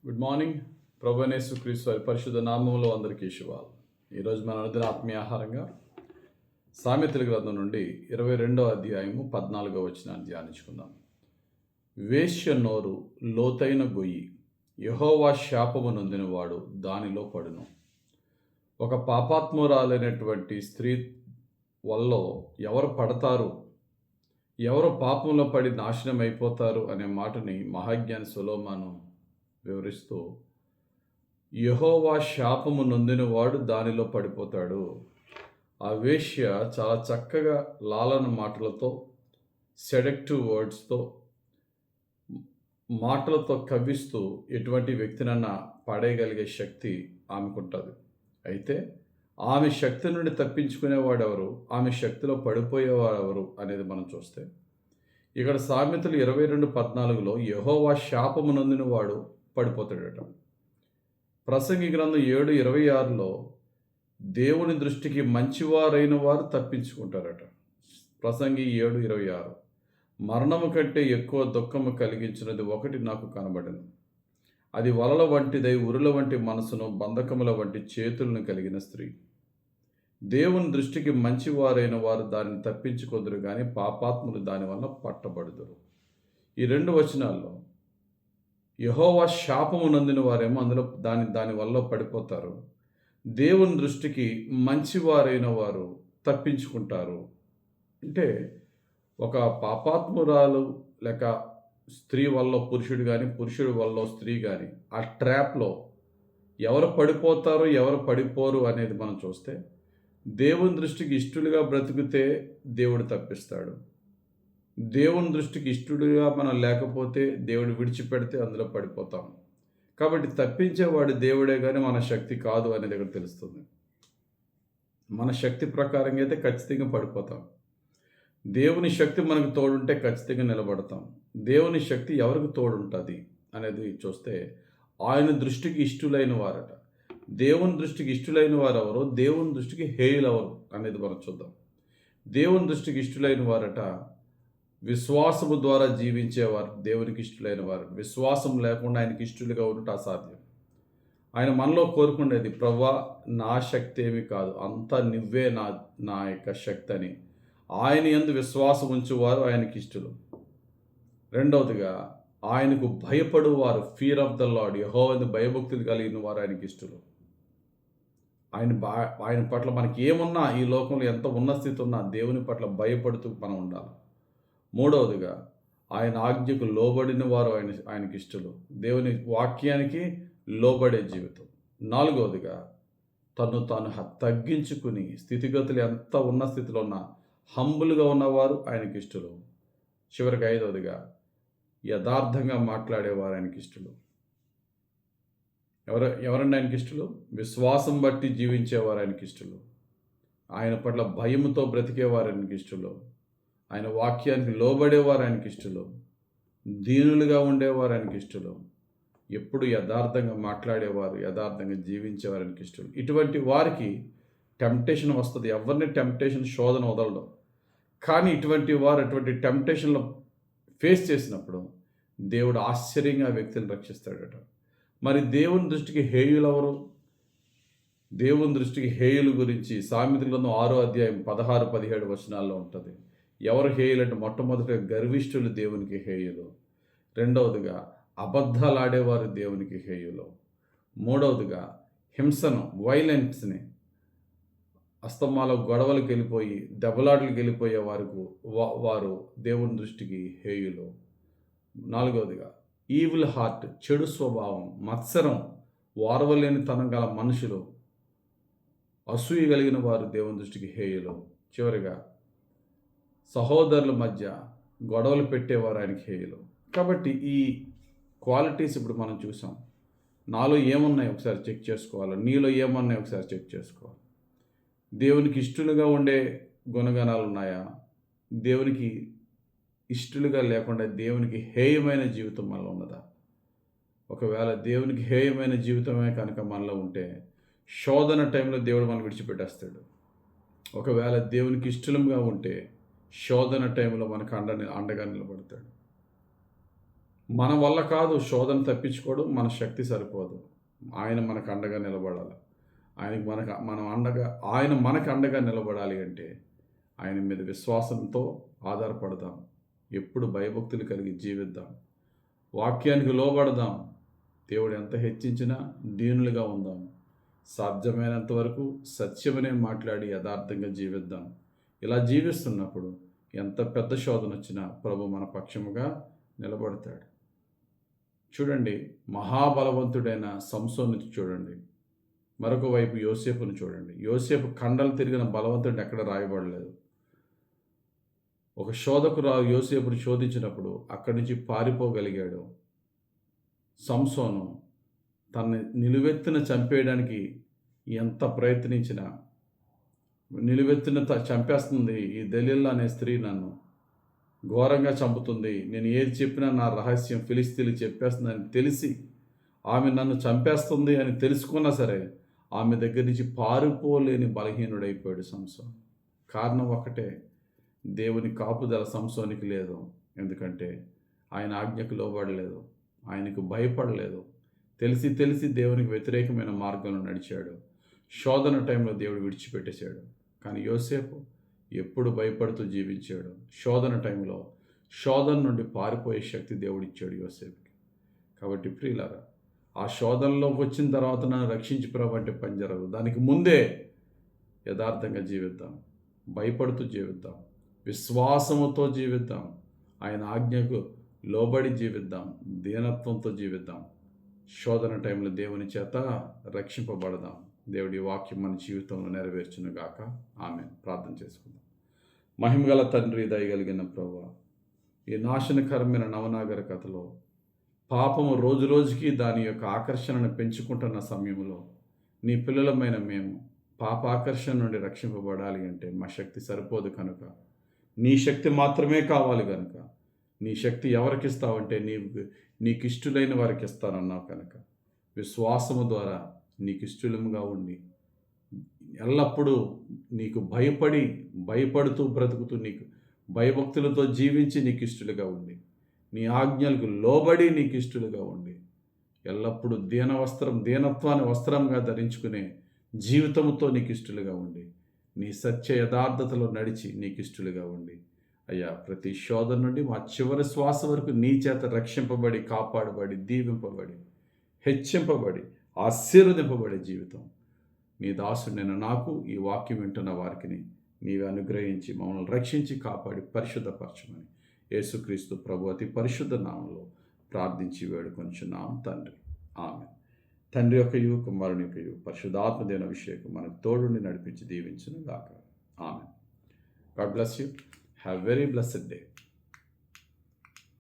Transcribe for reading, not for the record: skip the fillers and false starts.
Good morning. ప్రభువైన యేసుక్రీస్తు వారి పరిశుద్ధ నామములో అందరికీ శుభాలు. ఈరోజు మన అనుదిన ఆత్మీయ ఆహారంగా సామెతల గ్రంథం నుండి 22వ అధ్యాయము 14వ వచనాన్ని ధ్యానించుకుందాం. వేశ్య నోరు లోతైన గొయ్యి, యెహోవా శాపము నొందినవాడు దానిలో పడును. ఒక పాపాత్మురాలైనటువంటి స్త్రీ వల్ల ఎవరు పడతారు, ఎవరు పాపంలో పడి నాశనం అయిపోతారు అనే మాటని మహాజ్ఞాని సొలొమోను వివరిస్తూ, యెహోవా శాపము నొందినవాడు దానిలో పడిపోతాడు. ఆ వేశ్య చాలా చక్కగా లాలన మాటలతో, సెడక్టివ్ వర్డ్స్తో, మాటలతో కవ్విస్తూ ఎటువంటి వ్యక్తినన్నా పడేయగలిగే శక్తి ఆమెకుంటుంది. అయితే ఆమె శక్తి నుండి తప్పించుకునేవాడెవరు, ఆమె శక్తిలో పడిపోయేవాడెవరు అనేది మనం చూస్తే, ఇక్కడ సామెతలు 22:14లో యెహోవా శాపము నొందిన వాడు పడిపోతాడట. ప్రసంగి గ్రంథం 7:26లో దేవుని దృష్టికి మంచివారైన వారు తప్పించుకుంటారట. ప్రసంగి 7:26 మరణము కంటే ఎక్కువ దుఃఖము కలిగించినది ఒకటి నాకు కనబడను. అది వలల వంటిదై ఉరుల వంటి మనసును, బంధకముల వంటి చేతులను కలిగిన స్త్రీ. దేవుని దృష్టికి మంచివారైన వారు దానిని తప్పించుకొందురు కానీ పాపాత్ములు దానివల్ల పట్టబడుదురు. ఈ 2 వచనాల్లో యెహోవా శాపము నొందిన వారేమో అందులో దానివల్ల పడిపోతారు. దేవుని దృష్టికి మంచివారైన వారు తప్పించుకుంటారు. అంటే ఒక పాపాత్మురాలు లేక స్త్రీ వల్ల పురుషుడు కానీ, పురుషుడి వల్ల స్త్రీ కానీ ఆ ట్రాప్లో ఎవరు పడిపోతారో ఎవరు పడిపోరు అనేది మనం చూస్తే, దేవుని దృష్టికి ఇష్టలుగా బ్రతికితే దేవుడు తప్పిస్తాడు. దేవుని దృష్టికి ఇష్టడుగా మనం లేకపోతే దేవుడు విడిచిపెడితే అందులో పడిపోతాం. కాబట్టి తప్పించేవాడు దేవుడే కానీ మన శక్తి కాదు అనేది ఇక్కడ తెలుస్తుంది. మన శక్తి ప్రకారంగా అయితే ఖచ్చితంగా పడిపోతాం. దేవుని శక్తి మనకు తోడుంటే ఖచ్చితంగా నిలబడతాం. దేవుని శక్తి ఎవరికి తోడుంటుంది అనేది చూస్తే, ఆయన దృష్టికి ఇష్టలైన వారట. దేవుని దృష్టికి ఇష్టలైన వారు ఎవరో, దేవుని దృష్టికి హేయులెవరు అనేది మనం చూద్దాం. దేవుని దృష్టికి ఇష్టలైన వారట విశ్వాసము ద్వారా జీవించేవారు దేవునికి ఇష్టలైన వారు. విశ్వాసం లేకుండా ఆయనకి ఇష్టలుగా ఉండటం అసాధ్యం. ఆయన మనలో కోరుకునేది, ప్రభువా నా శక్తి ఏమి కాదు, అంతా నువ్వే నా యొక్క శక్తి అని ఆయన యందు విశ్వాసం ఉంచువారు ఆయనకి ఇష్టలు. రెండవదిగా ఆయనకు భయపడువారు, ఫియర్ ఆఫ్ ద లార్డ్, యెహోవాను భయభక్తులు కలిగిన వారు ఆయనకి ఇష్టలు. ఆయన పట్ల మనకి ఏమున్నా, ఈ లోకంలో ఎంత ఉన్న స్థితి ఉన్నా దేవుని పట్ల భయపడుతూ మనం ఉండాలి. మూడవదిగా ఆయన ఆజ్ఞకు లోబడిన వారు ఆయనకి ఇష్టలు, దేవుని వాక్యానికి లోబడే జీవితం. నాలుగవదిగా తను తాను తగ్గించుకుని స్థితిగతులు ఎంత ఉన్న స్థితిలో ఉన్నా హంబుల్గా ఉన్నవారు ఆయనకి ఇష్టలు. చివరికి ఐదవదిగా యథార్థంగా మాట్లాడేవారు ఆయనకి ఇష్టలు. ఎవరండి ఆయనకి ఇష్టలు? విశ్వాసం బట్టి జీవించేవారు ఆయనకి ఇష్టలు. ఆయన పట్ల భయముతో బ్రతికేవారు ఆయనకి ఇష్టలు. ఆయన వాక్యానికి లోబడేవారు ఆయనకి ఇష్టలు. దీనులుగా ఉండేవారు ఆయనకి ఇష్టలు. ఎప్పుడు యథార్థంగా మాట్లాడేవారు, యథార్థంగా జీవించేవారు ఆయనకి ఇష్టలు. ఇటువంటి వారికి టెంప్టేషన్ వస్తుంది. ఎవరిని టెంప్టేషన్ శోధన వదలడం. కానీ ఇటువంటి వారు అటువంటి టెంప్టేషన్లో ఫేస్ చేసినప్పుడు దేవుడు ఆశ్చర్యంగా ఆ వ్యక్తిని రక్షిస్తాడట. మరి దేవుని దృష్టికి హేయులు ఎవరు? దేవుని దృష్టికి హేయుల గురించి సామెతల గ్రంథం 6:16-17 వచనాల్లో ఉంటుంది. ఎవరు హేయులు అంటే, మొట్టమొదటిగా గర్విష్ఠులు దేవునికి హేయులు. రెండవదిగా అబద్ధాలాడేవారు దేవునికి హేయులు. మూడవదిగా హింసను, వైలెన్స్ని, అస్తమాలో గొడవలకు వెళ్ళిపోయి దెబ్బలాటలకు వెళ్ళిపోయే వారు దేవుని దృష్టికి హేయులు. నాలుగవదిగా ఈవిల్ హార్ట్, చెడు స్వభావం, మత్సరం, వారవలేని తనం గల మనుషులు, అసూయ కలిగిన వారు దేవుని దృష్టికి హేయులు. చివరిగా సహోదరుల మధ్య గొడవలు పెట్టేవారు ఆయనకి హేయులు. కాబట్టి ఈ క్వాలిటీస్ ఇప్పుడు మనం చూసాం. నాలో ఏమున్నాయి ఒకసారి చెక్ చేసుకోవాలి, నీలో ఏమున్నాయి ఒకసారి చెక్ చేసుకోవాలి. దేవునికి ఇష్టలుగా ఉండే గుణగణాలు ఉన్నాయా? దేవునికి ఇష్టలుగా లేకుండా దేవునికి హేయమైన జీవితం మనలో ఉన్నదా? ఒకవేళ దేవునికి హేయమైన జీవితమే కనుక మనలో ఉంటే శోధన టైంలో దేవుడు మనం విడిచిపెట్టేస్తాడు. ఒకవేళ దేవునికి ఇష్టలుగా ఉంటే శోధన టైంలో మనకు అండగా నిలబడతాడు. మన వల్ల కాదు శోధన తప్పించుకోవడం, మన శక్తి సరిపోదు. ఆయన మనకు అండగా నిలబడాలి. ఆయనకి మనకు మనం అండగా ఆయన మనకు అండగా నిలబడాలి అంటే ఆయన మీద విశ్వాసంతో ఆధారపడదాం. ఎప్పుడు భయభక్తులు కలిగి జీవిద్దాం. వాక్యానికి లోబడదాం. దేవుడు ఎంత హెచ్చించినా దీనులుగా ఉందాం. సాధ్యమైనంత వరకు సత్యమనే మాట్లాడి యథార్థంగా జీవిద్దాం. ఇలా జీవిస్తున్నప్పుడు ఎంత పెద్ద శోధన వచ్చినా ప్రభు మన పక్షముగా నిలబడతాడు. చూడండి, మహాబలవంతుడైన సంసోను చూడండి, మరొక వైపు యోసేపును చూడండి. యోసేపు కండలు తిరిగిన బలవంతుడిని ఎక్కడ రాయబడలేదు. ఒక శోధకురాలు యోసేపును శోధించినప్పుడు అక్కడి నుంచి పారిపోగలిగాడు. సంసోను తనని నిలువెత్తున చంపేయడానికి ఎంత ప్రయత్నించినా, నిలువెత్తున చంపేస్తుంది ఈ దెలీలా అనే స్త్రీ, నన్ను ఘోరంగా చంపుతుంది, నేను ఏది చెప్పినా నా రహస్యం ఫిలిస్తీన్లు చెప్పేస్తుందని తెలిసి, ఆమె నన్ను చంపేస్తుంది అని తెలుసుకున్నా సరే ఆమె దగ్గర నుంచి పారిపోలేని బలహీనుడైపోయాడు సంసోను. కారణం ఒకటే, దేవుని కాపుదల సంసోనికి లేదు. ఎందుకంటే ఆయన ఆజ్ఞకు లోబడలేదు, ఆయనకు భయపడలేదు. తెలిసి దేవునికి వ్యతిరేకమైన మార్గంలో నడిచాడు. శోధన టైంలో దేవుడు విడిచిపెట్టేశాడు. కానీ యోసేపు ఎప్పుడు భయపడుతూ జీవించాడు. శోధన టైంలో శోధన నుండి పారిపోయే శక్తి దేవుడిచ్చాడు యోసేపుకి. కాబట్టి ప్రియులారా, ఆ శోధనలోకి వచ్చిన తర్వాత నన్ను రక్షించి ప్రభు అంటే పని జరగదు. దానికి ముందే యథార్థంగా జీవిద్దాం, భయపడుతూ జీవిద్దాం, విశ్వాసముతో జీవిద్దాం, ఆయన ఆజ్ఞకు లోబడి జీవిద్దాం, దీనత్వంతో జీవిద్దాం. శోధన టైంలో దేవుని చేత రక్షింపబడదాం. దేవుడి వాక్యం మన జీవితంలో నెరవేర్చునుగాక. ఆమెన్. ప్రార్థన చేసుకుందాం. మహిమగల తండ్రి, దయగలిగిన ప్రభువా, ఈ నాశనకరమైన నవనాగర కథలో పాపము రోజు రోజుకి దాని యొక్క ఆకర్షణను పెంచుకుంటున్న సమయంలో నీ పిల్లలమైన మేము పాప ఆకర్షణ నుండి రక్షింపబడాలి అంటే మా శక్తి సరిపోదు కనుక, నీ శక్తి మాత్రమే కావాలి కనుక, నీ శక్తి ఎవరికి ఇస్తావంటే నీకు ఇష్టలైన వారికి ఇస్తానన్నావు కనుక, విశ్వాసము ద్వారా నీకు ఇష్టలుగా ఉండి ఎల్లప్పుడూ నీకు భయపడుతూ బ్రతుకుతూ, నీకు భయభక్తులతో జీవించి నీకు ఇష్టలుగా ఉండి, నీ ఆజ్ఞలకు లోబడి నీకు ఇష్టలుగా ఉండి, ఎల్లప్పుడూ దీనత్వాన్ని వస్త్రంగా ధరించుకునే జీవితంతో నీకు ఇష్టలుగా ఉండి, నీ సత్య యథార్థతలో నడిచి నీకు ఇష్టలుగా ఉండి, అయ్యా ప్రతి శోధన నుండి మా చివరి శ్వాస వరకు నీ చేత రక్షింపబడి, కాపాడబడి, దీవింపబడి, హెచ్చింపబడి, ఆశీర్వదింపబడే జీవితం నీ దాసుడైన నాకు, ఈ వాక్యం వింటున్న వారికి నీవే అనుగ్రహించి మమ్మల్ని రక్షించి కాపాడి పరిశుద్ధపరచమని యేసుక్రీస్తు ప్రభు అతి పరిశుద్ధ నామంలో ప్రార్థించి వేడుకొంచున్నాం తండ్రి. ఆమె. తండ్రి యొక్కయు, కుమారుని యొక్కయు, పరిశుద్ధాత్మ దేవుని అభిషేకం మనకు తోడుండి నడిపించి దీవించును గాక. ఆమె. God bless you. Have very blessed day.